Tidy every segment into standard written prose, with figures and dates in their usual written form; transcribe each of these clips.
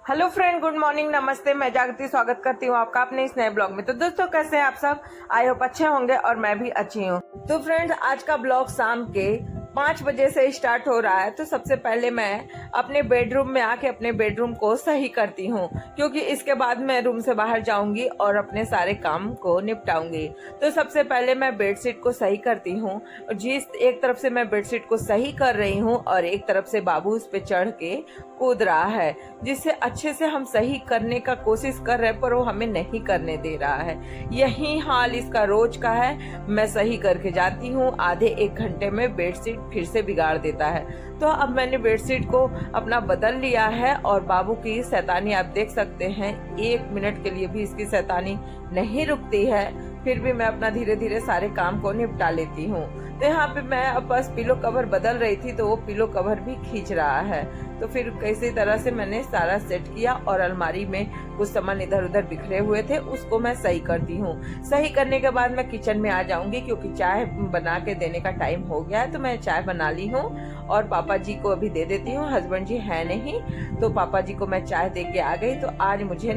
Hello friend, good morning, नमस्ते। मैं जागृति स्वागत करती हूँ आपका अपने इस नए ब्लॉग में। तो दोस्तों, कैसे हैं आप सब? आई होप अच्छे होंगे और मैं भी अच्छी हूँ। तो फ्रेंड्स, आज का ब्लॉग शाम के 5 बजे से स्टार्ट हो रहा है। तो सबसे पहले मैं अपने बेडरूम में आके अपने बेडरूम को सही करती हूँ, क्योंकि इसके बाद मैं रूम से बाहर जाऊंगी और अपने सारे काम को निपटाऊंगी। तो सबसे पहले मैं बेडशीट को सही करती हूँ। जिस एक तरफ से मैं बेडशीट को सही कर रही हूँ और एक तरफ से बाबू उस पे चढ़ के कूद रहा है, जिससे अच्छे से हम सही करने का कोशिश कर रहे हैं, पर वो हमें नहीं करने दे रहा है। यही हाल इसका रोज का है। मैं सही करके जाती हूँ, आधे 1 घंटे में बेडशीट फिर से बिगाड़ देता है। तो अब मैंने बेडशीट को अपना बदल लिया है और बाबू की शैतानी आप देख सकते हैं। 1 मिनट के लिए भी इसकी शैतानी नहीं रुकती है, फिर भी मैं अपना धीरे धीरे सारे काम को निपटा लेती हूँ। तो यहाँ पे मैं अब बस पिलो कवर बदल रही थी, तो वो पिलो कवर भी खींच रहा है। तो फिर किसी तरह से मैंने सारा सेट किया और अलमारी में कुछ सामान इधर उधर बिखरे हुए थे, उसको मैं सही करती हूँ। सही करने के बाद मैं किचन में आ जाऊंगी, क्योंकि चाय बना के देने का टाइम हो गया है। तो मैं चाय बना ली हूँ और पापा जी को अभी दे देती हूँ। हस्बैंड जी है नहीं, तो पापा जी को मैं चाय दे के आ गई। तो आज मुझे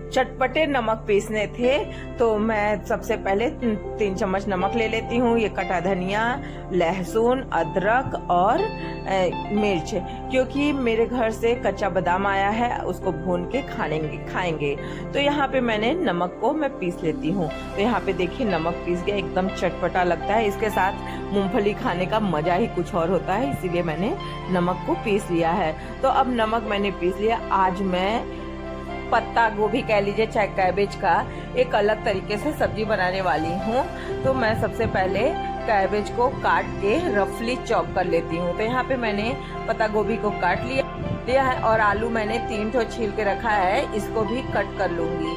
चटपटे नमक पीसने थे, तो मैं सबसे पहले 3 चम्मच नमक ले लेती हूँ। ये कटा धनिया, लहसुन, अदरक और मिर्च, क्योंकि मेरे घर से कच्चा बादाम आया है, उसको भून के खाएंगे। तो यहाँ पे मैंने नमक को मैं पीस लेती हूँ। तो यहाँ पे देखिए नमक पीस गया, एकदम चटपटा लगता है। इसके साथ मूंगफली खाने का मजा ही कुछ और होता है, इसीलिए मैंने नमक को पीस लिया है। तो अब नमक मैंने पीस लिया। आज मैं पत्ता गोभी कह लीजिए, चाहे कैबेज का एक अलग तरीके से सब्जी बनाने वाली हूँ। तो मैं सबसे पहले कैबेज को काट के रफली चॉप कर लेती हूँ। तो यहाँ पे मैंने पत्ता गोभी को काट लिया है और आलू मैंने 3 ठो छील के रखा है, इसको भी कट कर लूंगी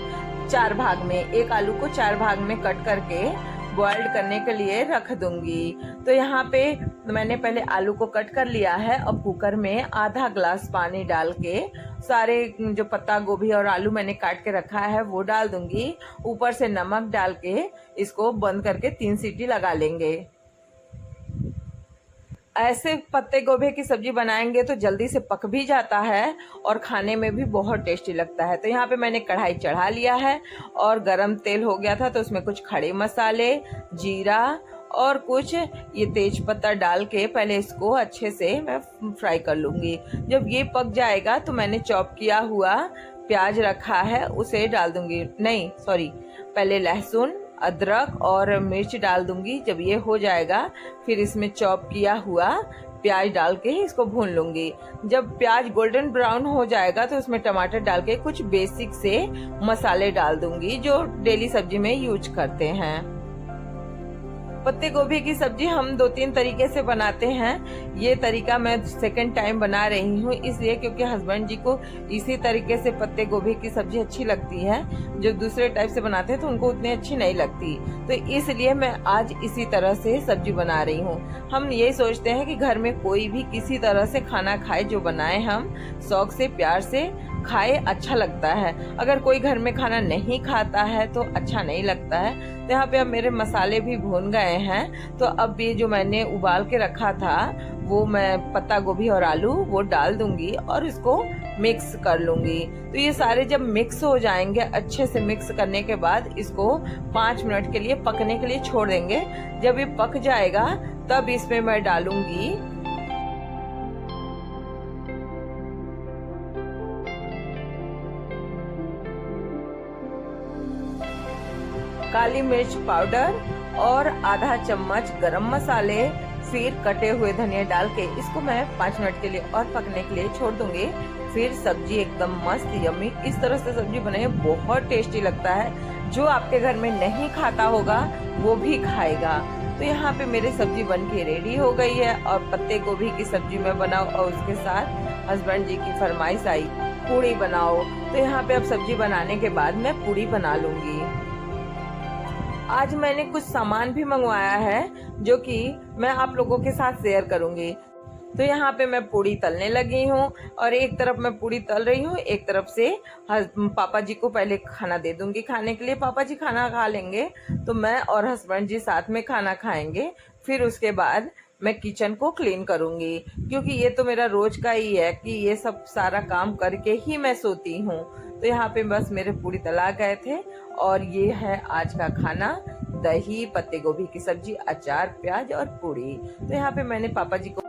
4 भाग में। एक आलू को 4 भाग में कट करके बॉइल्ड करने के लिए रख दूंगी। तो यहाँ पे मैंने पहले आलू को कट कर लिया है। अब कुकर में आधा ग्लास पानी डाल के सारे जो पत्ता गोभी और आलू मैंने काट के रखा है वो डाल दूंगी। ऊपर से नमक डाल के इसको बंद करके 3 सीटी लगा लेंगे। ऐसे पत्ते गोभी की सब्जी बनाएंगे तो जल्दी से पक भी जाता है और खाने में भी बहुत टेस्टी लगता है। तो यहाँ पे मैंने कढ़ाई चढ़ा लिया है और गरम तेल हो गया था, तो उसमें कुछ खड़े मसाले, जीरा और कुछ ये तेज पत्ता डाल के पहले इसको अच्छे से मैं फ्राई कर लूंगी। जब ये पक जाएगा तो मैंने चॉप किया हुआ प्याज रखा है, उसे डाल दूंगी। नहीं सॉरी, पहले लहसुन, अदरक और मिर्च डाल दूंगी। जब ये हो जाएगा फिर इसमें चॉप किया हुआ प्याज डाल के इसको भून लूंगी। जब प्याज गोल्डन ब्राउन हो जाएगा तो उसमें टमाटर डाल के कुछ बेसिक से मसाले डाल दूंगी जो डेली सब्जी में यूज करते हैं। पत्ते गोभी की सब्जी हम 2-3 तरीके से बनाते हैं। ये तरीका मैं सेकंड टाइम बना रही हूँ, इसलिए क्योंकि हस्बैंड जी को इसी तरीके से पत्ते गोभी की सब्जी अच्छी लगती है। जो दूसरे टाइप से बनाते हैं तो उनको उतनी अच्छी नहीं लगती, तो इसलिए मैं आज इसी तरह से सब्जी बना रही हूँ। हम ये सोचते हैं कि घर में कोई भी किसी तरह से खाना खाए, जो बनाए हम शौक से प्यार से खाए, अच्छा लगता है। अगर कोई घर में खाना नहीं खाता है तो अच्छा नहीं लगता है। तो यहाँ पे अब मेरे मसाले भी भून गए हैं। तो अब ये जो मैंने उबाल के रखा था वो मैं पत्ता गोभी और आलू वो डाल दूंगी और इसको मिक्स कर लूंगी। तो ये सारे जब मिक्स हो जाएंगे, अच्छे से मिक्स करने के बाद इसको 5 मिनट के लिए पकने के लिए छोड़ देंगे। जब ये पक जाएगा तब इसमें मैं डालूंगी काली मिर्च पाउडर और आधा चम्मच गरम मसाले, फिर कटे हुए धनिया डाल के इसको मैं 5 मिनट के लिए और पकने के लिए छोड़ दूंगी। फिर सब्जी एकदम मस्त यम्मी इस तरह से सब्जी बनाइए, बहुत टेस्टी लगता है। जो आपके घर में नहीं खाता होगा वो भी खाएगा। तो यहाँ पे मेरी सब्जी बन के रेडी हो गई है और पत्ते गोभी की सब्जी मैं बनाऊं और उसके साथ हस्बैंड जी की फरमाइश आई पूड़ी बनाओ। तो यहाँ पे अब सब्जी बनाने के बाद मैं पूड़ी बना लूंगी। आज मैंने कुछ सामान भी मंगवाया है जो कि मैं आप लोगों के साथ शेयर करूंगी। तो यहाँ पे मैं पूड़ी तलने लगी हूँ और एक तरफ मैं पूड़ी तल रही हूँ, एक तरफ से पापा जी को पहले खाना दे दूंगी खाने के लिए। पापा जी खाना खा लेंगे तो मैं और हस्बैंड जी साथ में खाना खाएंगे। फिर उसके बाद मैं किचन को क्लीन करूंगी, क्योंकि ये तो मेरा रोज का ही है कि ये सब सारा काम करके ही मैं सोती हूँ। तो यहाँ पे बस मेरे पूरी तला गए थे और ये है आज का खाना, दही, पत्ते गोभी की सब्जी, अचार, प्याज और पूरी। तो यहाँ पे मैंने पापा जी को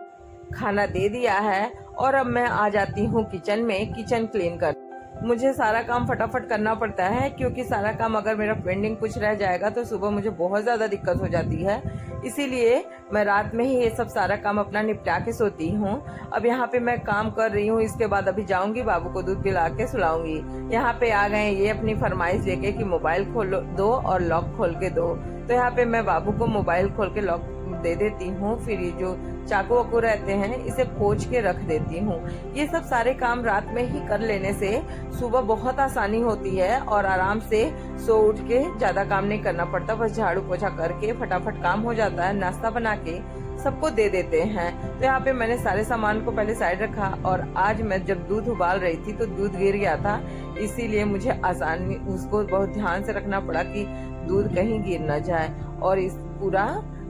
खाना दे दिया है और अब मैं आ जाती हूँ किचन में किचन क्लीन कर। मुझे सारा काम फटाफट करना पड़ता है, क्योंकि सारा काम अगर मेरा पेंडिंग कुछ रह जाएगा तो सुबह मुझे बहुत ज़्यादा दिक्कत हो जाती है। इसीलिए मैं रात में ही ये सब सारा काम अपना निपटा के सोती हूँ। अब यहाँ पे मैं काम कर रही हूँ, इसके बाद अभी जाऊंगी बाबू को दूध पिला के सुलाऊंगी। यहाँ पे आ गए ये अपनी फरमाइश लेके कि मोबाइल खोल दो और लॉक खोल के दो। तो यहाँ पे मैं बाबू को मोबाइल खोल के लॉक दे देती हूँ, फिर ये जो चाकू वाकू रहते हैं इसे पोंछ के रख देती हूँ। ये सब सारे काम रात में ही कर लेने से सुबह बहुत आसानी होती है और आराम से सो उठ के ज्यादा काम नहीं करना पड़ता, बस झाड़ू पोछा करके फटाफट काम हो जाता है। नाश्ता बना के सबको दे देते हैं। तो यहाँ पे मैंने सारे सामान को पहले साइड रखा और आज मैं जब दूध उबाल रही थी तो दूध गिर गया था, इसीलिए मुझे आसानी उसको बहुत ध्यान से रखना पड़ा कि दूध कहीं गिर न जाए। और इस पूरा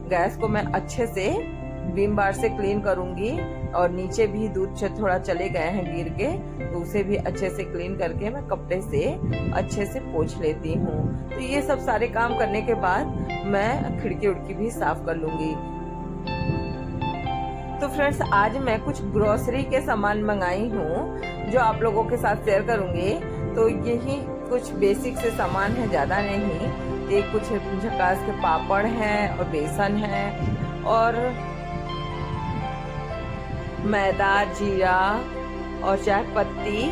गैस को मैं अच्छे से विम बार से क्लीन करूंगी और नीचे भी दूध थोड़ा चले गए हैं गिर के, तो उसे भी अच्छे से क्लीन करके मैं कपड़े से अच्छे से पोंछ लेती हूँ। तो ये सब सारे काम करने के बाद मैं खिड़की उड़की भी साफ कर लूंगी। तो फ्रेंड्स, आज मैं कुछ ग्रोसरी के सामान मंगाई हूँ जो आप लोगों के साथ शेयर करूंगी। तो यही कुछ बेसिक से सामान है, ज्यादा नहीं। एक कुछ झकास के पापड़ हैं और बेसन है और मैदा, जीरा और चाय पत्ती,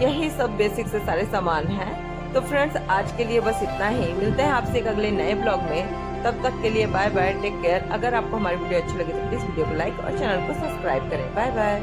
यही सब बेसिक से सारे सामान हैं। तो फ्रेंड्स, आज के लिए बस इतना ही। मिलते हैं आपसे एक अगले नए ब्लॉग में। तब तक के लिए बाय बाय, टेक केयर। अगर आपको हमारी वीडियो अच्छी लगी तो प्लीज वीडियो को लाइक और चैनल को सब्सक्राइब करें। Bye bye.